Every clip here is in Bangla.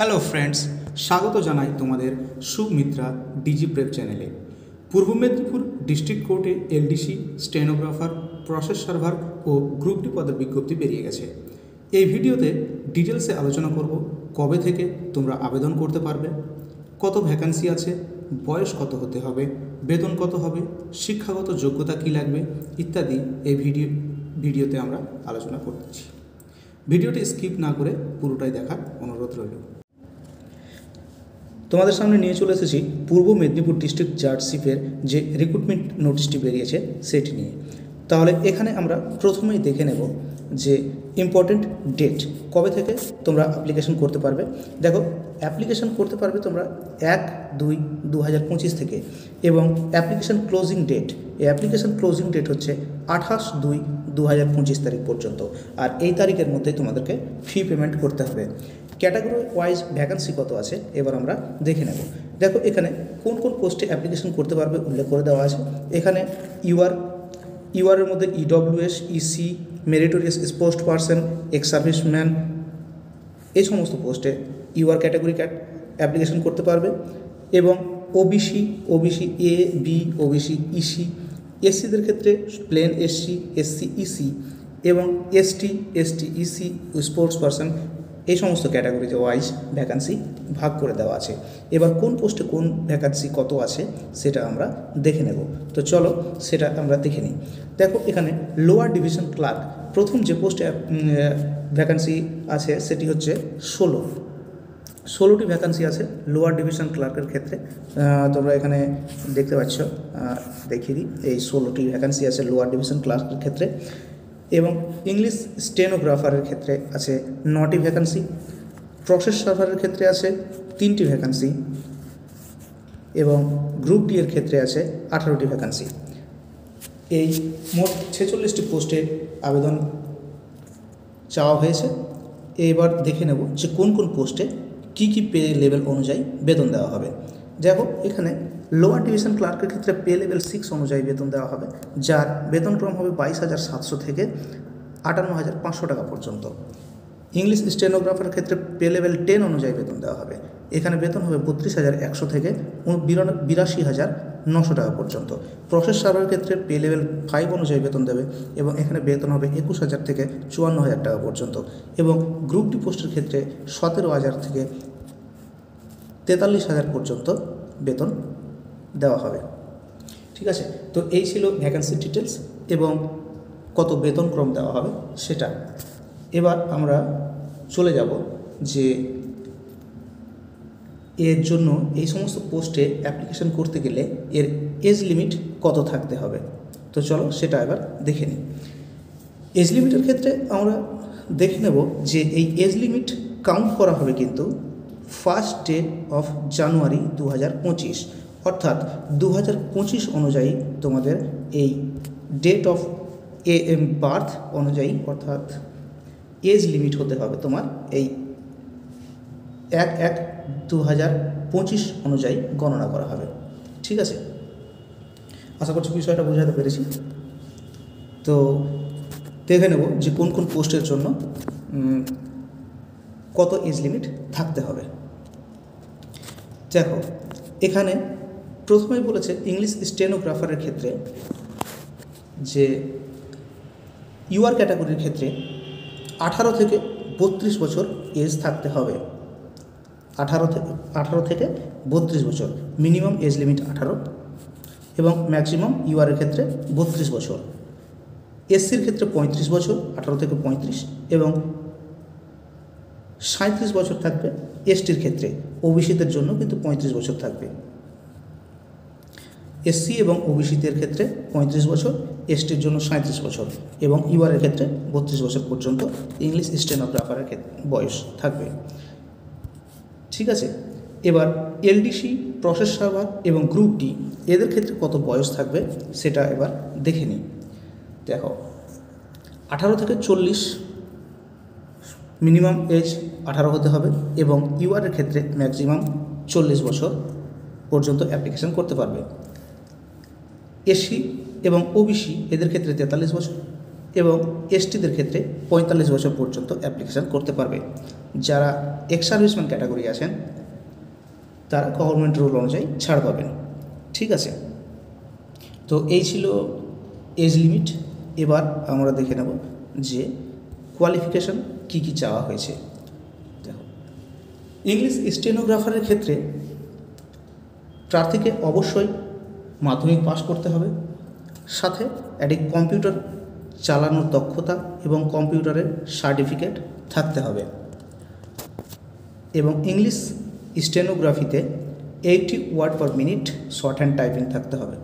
হ্যালো ফ্রেন্ডস, স্বাগত জানাই তোমাদের সুমিত্রা ডিজি প্রেপ চ্যানেলে। পূর্ব মেদিনীপুর ডিস্ট্রিক্ট কোর্টে এলডিসি, স্টেনোগ্রাফার, প্রসেস সার্ভার ও গ্রুপ ডি পদের বিজ্ঞপ্তি বেরিয়ে গেছে। এই ভিডিওতে ডিটেলসে আলোচনা করব কবে থেকে তোমরা আবেদন করতে পারবে, কত ভ্যাকান্সি আছে, বয়স কত হতে হবে, বেতন কত হবে, শিক্ষাগত যোগ্যতা কী লাগবে ইত্যাদি এই ভিডিওতে আমরা আলোচনা করতেছি। ভিডিওটি স্কিপ না করে পুরোটাই দেখার অনুরোধ রইল। তোমাদের সামনে নিয়ে চলে এসেছি পূর্ব মেদিনীপুর ডিস্ট্রিক্ট জাজশিপের যে রিক্রুটমেন্ট নোটিশটি বেরিয়েছে সেটি নিয়ে। তাহলে এখানে আমরা প্রথমেই দেখে নেব যে ইম্পর্টেন্ট ডেট, কবে থেকে তোমরা অ্যাপ্লিকেশন করতে পারবে। দেখো, অ্যাপ্লিকেশন করতে পারবে তোমরা 1/2/2025 থেকে, এবং অ্যাপ্লিকেশন ক্লোজিং ডেট, এই অ্যাপ্লিকেশন ক্লোজিং ডেট হচ্ছে 28/2/2025 তারিখ পর্যন্ত। আর এই তারিখের মধ্যে তোমাদেরকে ফি পেমেন্ট করতে হবে। ক্যাটাগরি ওয়াইজ ভ্যাকান্সি কত আছে এবার আমরা দেখে নেব। দেখো, এখানে কোন কোন পোস্টে অ্যাপ্লিকেশন করতে পারবে উল্লেখ করে দেওয়া আছে। এখানে ইউআরের মধ্যে EWS, EC, meritorious sports person, ex serviceman, এই সমস্ত পোস্টে ইউআর ক্যাটাগরি অ্যাপ্লিকেশন করতে পারবে। এবং OBC A, B, OBC, EC, এসসিদের ক্ষেত্রে প্লেন এসসি, এসসি ইসি, এবং এসটি ইসি, স্পোর্টস পারসন, এই সমস্ত ক্যাটাগরিতে ওয়াইজ ভ্যাকান্সি ভাগ করে দেওয়া আছে। এবার কোন পোস্টে কোন ভ্যাকান্সি কত আছে সেটা আমরা দেখে নেব। তো চলো সেটা আমরা দেখে নিই। দেখো, এখানে লোয়ার ডিভিশন ক্লার্ক প্রথম যে পোস্টে ভ্যাকান্সি আছে সেটি হচ্ছে 16টি ভ্যাকান্সি আছে লোয়ার ডিভিশন ক্লার্কের ক্ষেত্রে। তোমরা এখানে দেখতে পাচ্ছ, দেখিয়ে দিই, এই 16টি ভ্যাকান্সি আছে লোয়ার ডিভিশন ক্লার্কের ক্ষেত্রে। এবং ইংলিশ স্টেনোগ্রাফারের ক্ষেত্রে আছে 9টি ভ্যাকান্সি, প্রসেস সার্ভারের ক্ষেত্রে আছে 3টি ভ্যাকান্সি, এবং গ্রুপ ডি এর ক্ষেত্রে আছে 18টি ভ্যাকান্সি। এই মোট 46টি পোস্টে আবেদন চাওয়া হয়েছে। এবার দেখে নেব যে কোন কোন পোস্টে কী কী পে লেভেল অনুযায়ী বেতন দেওয়া হবে। দেখো, এখানে লোয়ার ডিভিশন ক্লার্কের ক্ষেত্রে পে লেভেল 6 অনুযায়ী বেতন দেওয়া হবে, যার বেতনক্রম হবে 22,700 থেকে 58,500 টাকা পর্যন্ত। ইংলিশ স্টেনোগ্রাফারের ক্ষেত্রে পে লেভেল 10 অনুযায়ী বেতন দেওয়া হবে। এখানে বেতন হবে 32,100 থেকে 82,900 টাকা পর্যন্ত। প্রসেস সার্ভারের ক্ষেত্রে পে লেভেল 5 অনুযায়ী বেতন দেবে, এবং এখানে বেতন হবে 21,000 থেকে 54,000 টাকা পর্যন্ত। এবং গ্রুপ ডি পোস্টের ক্ষেত্রে 17,000 থেকে 43,000 পর্যন্ত বেতন দেওয়া হবে। ঠিক আছে, তো এই ছিল ভ্যাকান্সি ডিটেলস এবং কত বেতনক্রম দেওয়া হবে সেটা। এবার আমরা চলে যাব যে এর জন্য এই সমস্ত পোস্টে অ্যাপ্লিকেশন করতে গেলে এর এজ লিমিট কত থাকতে হবে। তো চলো সেটা এবার দেখে নিই। এজ লিমিটের ক্ষেত্রে আমরা দেখে নেব যে এই এজ লিমিট কাউন্ট করা হবে কিন্তু 1st ডে অফ জানুয়ারি 2025, অর্থাৎ 2025 অনুযায়ী তোমাদের এই ডেট অফ বার্থ অনুযায়ী, অর্থাৎ এজ লিমিট হতে হবে তোমার এই 1/1/2025 অনুযায়ী গণনা করা হবে। ঠিক আছে, আশা করছি বিষয়টা বোঝাতে পেরেছি। তো দেখে নেব যে কোন কোন পোস্টের জন্য কত এজ লিমিট থাকতে হবে। দেখো, এখানে প্রথমেই বলেছে ইংলিশ স্টেনোগ্রাফারের ক্ষেত্রে যে ইউআর ক্যাটাগরির ক্ষেত্রে 18 থেকে 32 বছর এজ থাকতে হবে। 18 থেকে 32 বছর, মিনিমাম এজ লিমিট 18 এবং ম্যাক্সিমাম ইউআরের ক্ষেত্রে 32 বছর। এসসির ক্ষেত্রে 35 বছর, 18 থেকে 35, এবং 37 বছর থাকবে এসটির ক্ষেত্রে। ওবিসিদের জন্য কিন্তু 35 বছর থাকবে। এসসি এবং ওবিসিদের ক্ষেত্রে 35 বছর, এসটির জন্য 37 বছর, এবং ইউআরের ক্ষেত্রে 32 বছর পর্যন্ত ইংলিশ স্টেনোগ্রাফারের বয়স থাকবে। ঠিক আছে, এবার এলডিসি, প্রসেস সার্ভার এবং গ্রুপ ডি এদের ক্ষেত্রে কত বয়স থাকবে সেটা এবার দেখে নিই। দেখো, 18 থেকে 40 মিনিমাম এজ 18 হতে হবে, এবং ইউআরের ক্ষেত্রে ম্যাক্সিমাম 40 বছর পর্যন্ত অ্যাপ্লিকেশন করতে পারবে। এসসি এবং ওবিসি এদের ক্ষেত্রে 43 বছর, এবং এসটিদের ক্ষেত্রে 45 বছর পর্যন্ত অ্যাপ্লিকেশান করতে পারবে। যারা এক্স সার্ভিসম্যান ক্যাটাগরি আছেন তারা গভর্নমেন্ট রুল অনুযায়ী ছাড় পাবেন। ঠিক আছে, তো এই ছিল এজ লিমিট। এবার আমরা দেখে নেব যে কোয়ালিফিকেশান কী কী চাওয়া হয়েছে। দেখো, ইংলিশ স্টেনোগ্রাফারের ক্ষেত্রে প্রার্থীকে অবশ্যই মাধ্যমিক পাস করতে হবে, সাথে একটি কম্পিউটার চালানোর দক্ষতা এবং কম্পিউটারের সার্টিফিকেট থাকতে হবে, এবং ইংলিশ স্টেনোগ্রাফিতে 80 word per minute shorthand typing থাকতে হবে।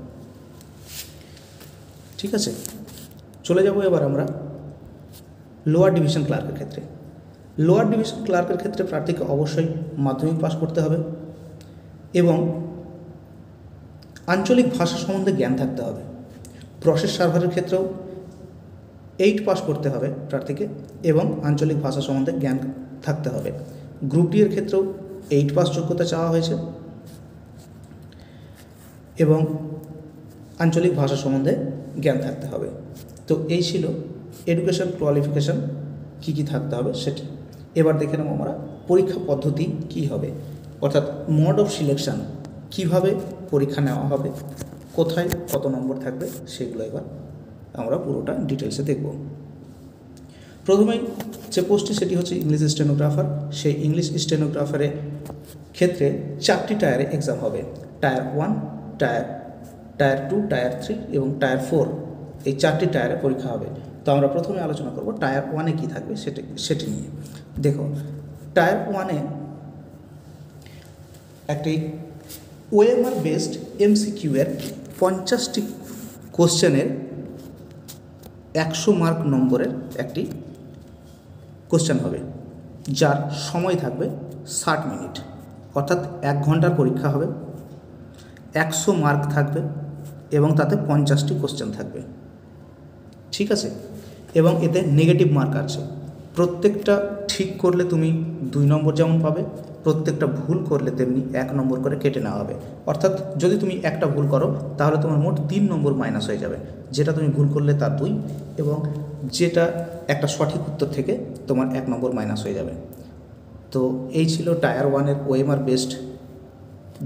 ঠিক আছে, চলে যাব এবার আমরা লোয়ার ডিভিশন ক্লার্কের ক্ষেত্রে। লোয়ার ডিভিশন ক্লার্কের ক্ষেত্রে প্রার্থীকে অবশ্যই মাধ্যমিক পাস করতে হবে এবং আঞ্চলিক ভাষা সম্বন্ধে জ্ঞান থাকতে হবে। প্রসেস সার্ভারের ক্ষেত্রেও 8 পাস করতে হবে প্রার্থীকে এবং আঞ্চলিক ভাষা সম্বন্ধে জ্ঞান থাকতে হবে। গ্রুপ ডি এর ক্ষেত্রেও 8 পাস যোগ্যতা চাওয়া হয়েছে এবং আঞ্চলিক ভাষা সম্বন্ধে জ্ঞান থাকতে হবে। তো এই ছিল এডুকেশন কোয়ালিফিকেশান কী কী থাকতে হবে সেটি। এবার দেখে নেব আমরা পরীক্ষা পদ্ধতি কী হবে, অর্থাৎ মোড অফ সিলেকশান, কীভাবে পরীক্ষা নেওয়া হবে, কোথায় কত নম্বর থাকবে, সেগুলো এবার আমরা পুরোটা ডিটেলসে দেখব। প্রথমেই যে পোস্টটি সেটি হচ্ছে ইংলিশ স্টেনোগ্রাফার। সেই ইংলিশ স্টেনোগ্রাফারের ক্ষেত্রে 4টি টায়ারে এক্সাম হবে। টায়ার 1, টায়ার 2, টায়ার 3 এবং টায়ার 4, এই 4টি টায়ারে পরীক্ষা হবে। তো আমরা প্রথমে আলোচনা করব টায়ার 1-এ কী থাকবে সেটি নিয়ে। দেখো, টায়ার 1-এ একটি ওএমআর বেসড এমসিকিউ এর 50টি কোশ্চেনের 100 মার্ক নম্বরের একটি কোশ্চেন হবে, যার সময় থাকবে 60 মিনিট, অর্থাৎ 1 ঘন্টার পরীক্ষা হবে। 100 মার্ক থাকবে এবং তাতে 50টি কোশ্চেন থাকবে। ঠিক আছে, এবং এতে নেগেটিভ মার্ক আছে। প্রত্যেকটা ঠিক করলে তুমি 2 নম্বর যেমন পাবে, প্রত্যেকটা ভুল করলে তেমনি 1 নম্বর করে কেটে নেওয়া হবে। অর্থাৎ যদি তুমি একটা ভুল করো তাহলে তোমার মোট 3 নম্বর মাইনাস হয়ে যাবে। যেটা তুমি ভুল করলে তার 2, এবং যেটা একটা সঠিক উত্তর থেকে তোমার 1 নম্বর মাইনাস হয়ে যাবে। তো এই ছিল টায়ার 1-এর ওএমআর বেসড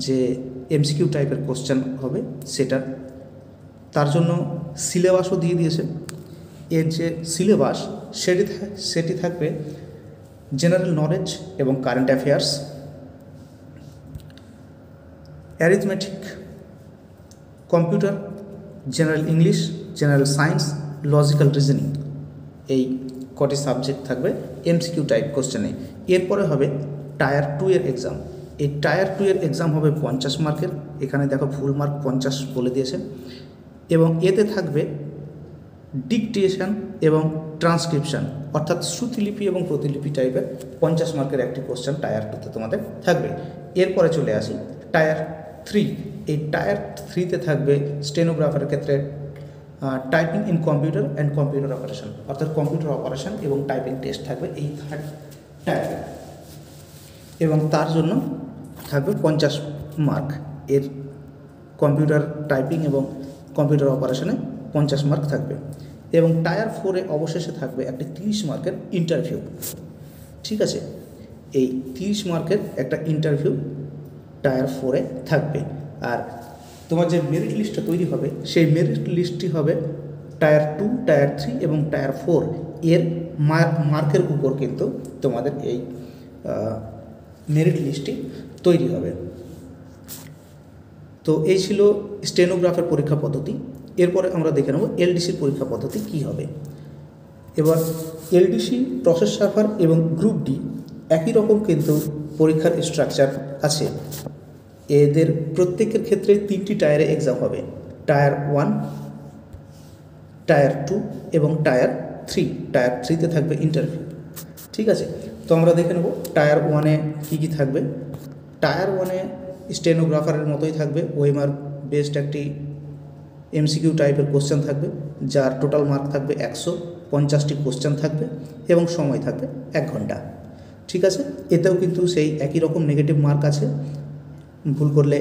যে এমসিকিউ টাইপের কোশ্চেন হবে সেটা। তার জন্য সিলেবাসও দিয়ে দিয়েছে। এর যে সিলেবাস সেটি থাকবে জেনারেল নলেজ এবং current affairs, arithmetic, computer, general English, general science, logical reasoning, এই কটি সাবজেক্ট থাকবে এমসিকিউ টাইপ কোশ্চেনে। এরপরে হবে টায়ার 2-এর এক্সাম। এই টায়ার 2-এর এক্সাম হবে 50 মার্কের। এখানে দেখো ফুল মার্ক 50 বলে দিয়েছে, এবং এতে থাকবে ডিকটেশন এবং ট্রান্সক্রিপশন, অর্থাৎ শ্রুতিলিপি এবং প্রতিলিপি টাইপের 50 মার্কের একটি কোশ্চেন টায়ার 2-তে তোমাদের থাকবে। এরপরে চলে আসি টায়ার 3। এই টায়ার 3-তে থাকবে স্টেনোগ্রাফারের ক্ষেত্রে typing in computer and computer operation, অর্থাৎ কম্পিউটার অপারেশন এবং টাইপিং টেস্ট থাকবে এই টায়ারে, এবং তার জন্য থাকবে 50 মার্ক। এর কম্পিউটার টাইপিং এবং কম্পিউটার অপারেশনে 50 মার্ক থাকবে। এবং টায়ার 4-এ অবশেষে থাকবে একটি 30 মার্কের ইন্টারভিউ। ঠিক আছে, এই 30 মার্কের একটা ইন্টারভিউ টায়ার 4-এ থাকবে। আর তোমার যে মেরিট লিস্টটা তৈরি হবে সেই মেরিট লিস্টটি হবে টায়ার 2, টায়ার 3 এবং টায়ার 4 এর মার্কের উপর কিন্তু তোমাদের এই মেরিট লিস্টটি তৈরি হবে। তো এই ছিল স্টেনোগ্রাফার পরীক্ষা পদ্ধতি। এরপরে আমরা দেখে নেব এলডিসির পরীক্ষা পদ্ধতি কী হবে। এবার এলডিসি, প্রসেস সার্ভার এবং গ্রুপ ডি একই রকম কিন্তু পরীক্ষার স্ট্রাকচার আছে। এদের প্রত্যেকের ক্ষেত্রে 3টি টায়ারে এক্সাম হবে। টায়ার 1, টায়ার 2 এবং টায়ার 3। টায়ার 3-তে থাকবে ইন্টারভিউ। ঠিক আছে, তো আমরা দেখে নেব টায়ার 1-এ কী কী থাকবে। টায়ার 1-এ স্টেনোগ্রাফারের মতোই থাকবে, ওএমআর বেসড একটি এমসিকিউ টাইপের কোশ্চেন থাকবে, যার টোটাল মার্ক থাকবে 100, 50টি কোশ্চেন থাকবে এবং সময় থাকবে 1 ঘন্টা। ঠিক আছে, এতেও কিন্তু সেই একই রকম নেগেটিভ মার্ক আছে। ভুল করলে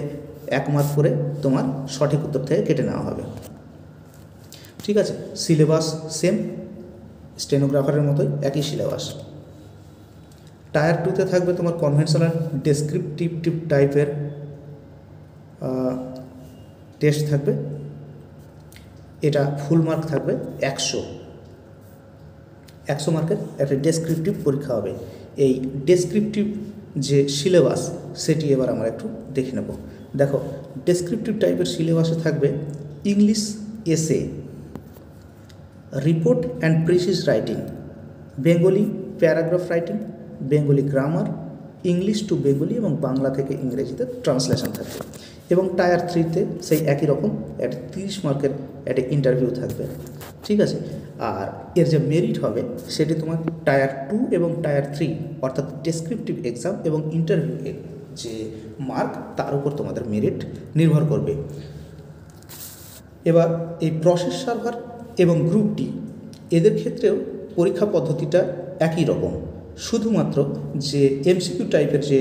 1 মার্ক করে তোমার সঠিক উত্তর থেকে কেটে নেওয়া হবে। ঠিক আছে, সিলেবাস সেম, স্টেনোগ্রাফারের মতোই একই সিলেবাস। টায়ার 2-তে থাকবে তোমার কনভেনশনাল ডেসক্রিপটিভ টাইপের টেস্ট থাকবে, এটা ফুল মার্ক থাকবে 100 মার্কের একটা ডেসক্রিপটিভ পরীক্ষা হবে। এই ডেসক্রিপটিভ যে সিলেবাস সেটি এবার আমরা একটু দেখে নেব। দেখো, ডেসক্রিপটিভ টাইপের সিলেবাসে থাকবে English essay, report and precis writing, Bengali paragraph writing, Bengali grammar, English to Bengali এবং বাংলা থেকে ইংরেজিতে ট্রান্সলেশন থাকবে। এবং টায়ার 3-তে সেই একই রকম একটা 30 মার্কের একটা ইন্টারভিউ থাকবে, ঠিক আছে। আর এর যে মেরিট হবে সেটি তোমার টায়ার 2 এবং টায়ার 3 অর্থাৎ ডেসক্রিপটিভ এক্সাম এবং ইন্টারভিউয়ের যে মার্ক তার উপর তোমাদের মেরিট নির্ভর করবে। এবার এই প্রসেস সার্ভার এবং গ্রুপ ডি এদের ক্ষেত্রেও পরীক্ষা পদ্ধতিটা একই রকম, শুধুমাত্র যে এমসিকিউ টাইপের যে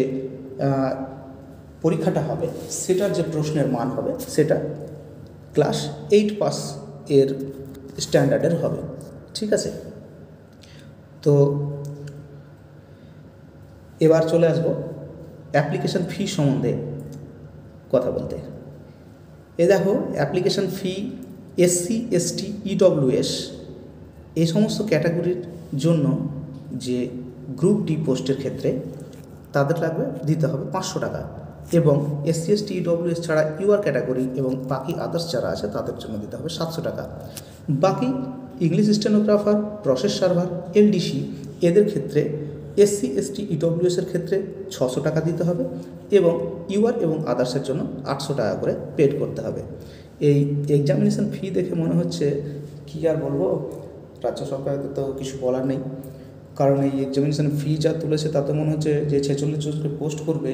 পরীক্ষাটা হবে সেটার যে প্রশ্নের মান হবে সেটা ক্লাস 8 পাস এর স্ট্যান্ডার্ডের হবে, ঠিক আছে। তো এবার চলে আসবো অ্যাপ্লিকেশন ফি সম্বন্ধে কথা বলতে। দেখো, application fee SC, ST, EWS এই সমস্ত ক্যাটাগরির জন্য যে গ্রুপ ডি পোস্টের ক্ষেত্রে তাদের লাগবে দিতে হবে 500 টাকা, এবং এসসি, এসটি, ইডব্লিউএস ছাড়া ইউআর ক্যাটাগরি এবং বাকি আদার্স যারা আছে তাদের জন্য দিতে হবে 700 টাকা। বাকি English stenographer, process server, LDC এদের ক্ষেত্রে এসসি, এসটি, ইডব্লিউএসের ক্ষেত্রে 600 টাকা দিতে হবে এবং ইউআর এবং আদার্সের জন্য 800 টাকা করে পেড করতে হবে। এই এক্সামিনেশন ফি দেখে মনে হচ্ছে কী আর বলবো, রাজ্য সরকারের তো কিছু বলার নেই, কারণ এই এক্সামিনেশন ফি যা তুলেছে তাতে মনে হচ্ছে যে 46 জনকে পোস্ট করবে,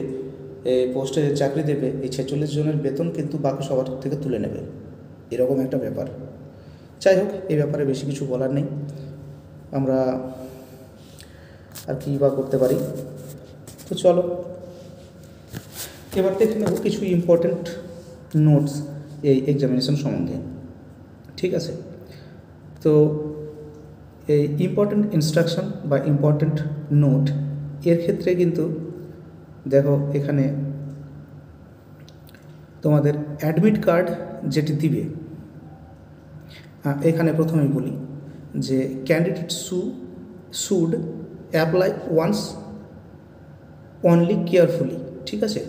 পোস্টে চাকরি দেবে, এই 46 জনের বেতন কিন্তু বাকি সবার থেকে তুলে নেবে, এরকম একটা ব্যাপার। যাই হোক, এই ব্যাপারে বেশি কিছু বলার নেই, আমরা আর কী বা করতে পারি। তো চলো এবার দেখে নেব কিছু ইম্পর্ট্যান্ট নোটস এই এক্সামিনেশন সম্বন্ধে, ঠিক আছে। তো এই ইম্পর্ট্যান্ট ইনস্ট্রাকশন বা ইম্পর্ট্যান্ট নোট এর ক্ষেত্রে কিন্তু দেখো এখানে তোমাদের অ্যাডমিট কার্ড যেটি দিবে, এখানে প্রথমেই বলি যে candidate should apply once only carefully, ঠিক আছে।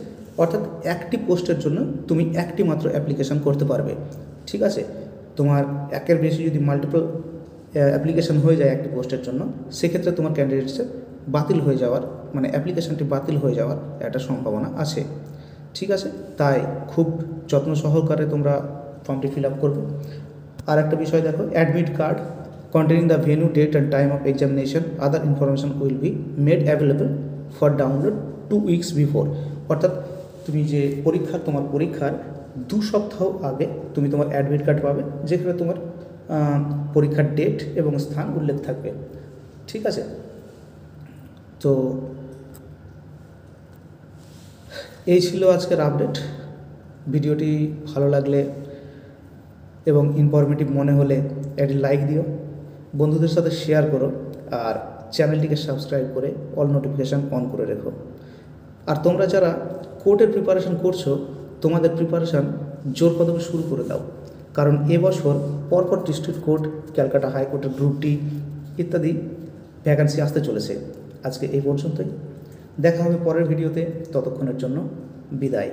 অর্থাৎ একটি পোস্টের জন্য তুমি একটি মাত্র অ্যাপ্লিকেশান করতে পারবে, ঠিক আছে। তোমার একের বেশি যদি মাল্টিপল অ্যাপ্লিকেশান হয়ে যায় একটি পোস্টের জন্য, সেক্ষেত্রে তোমার ক্যান্ডিডেটসের বাতিল হয়ে যাওয়ার মানে অ্যাপ্লিকেশানটি বাতিল হয়ে যাওয়ার একটা সম্ভাবনা আছে, ঠিক আছে। তাই খুব যত্ন সহকারে তোমরা ফর্মটি ফিল আপ করবে। আর একটা বিষয় দেখো, admit card containing the venue, date and time of examination, other information will be made available for download 2 weeks before। অর্থাৎ তুমি যে তোমার পরীক্ষার 2 সপ্তাহ আগে তুমি তোমার অ্যাডমিট কার্ড পাবে, যেখানে তোমার পরীক্ষার ডেট এবং স্থান উল্লেখ থাকবে, ঠিক আছে। তো এই ছিল আজকের আপডেট। ভিডিওটি ভালো লাগলে এবং ইনফরমেটিভ মনে হলে একটি লাইক দিও, বন্ধুদের সাথে শেয়ার করো, আর চ্যানেলটিকে সাবস্ক্রাইব করে অল নোটিফিকেশান অন করে রেখো। আর তোমরা যারা কোর্টের প্রিপারেশান করছো, তোমাদের প্রিপারেশান জোর কদমে শুরু করে দাও, কারণ এবছর পরপর ডিস্ট্রিক্ট কোর্ট, ক্যালকাটা হাইকোর্টের গ্রুপ ডি ইত্যাদি ভ্যাকান্সি আসতে চলেছে। আজকে এই পর্যন্তই, দেখা হবে পরের ভিডিওতে, ততক্ষণের জন্য বিদায়।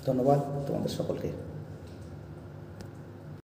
ধন্যবাদ তোমাদের সকলকে।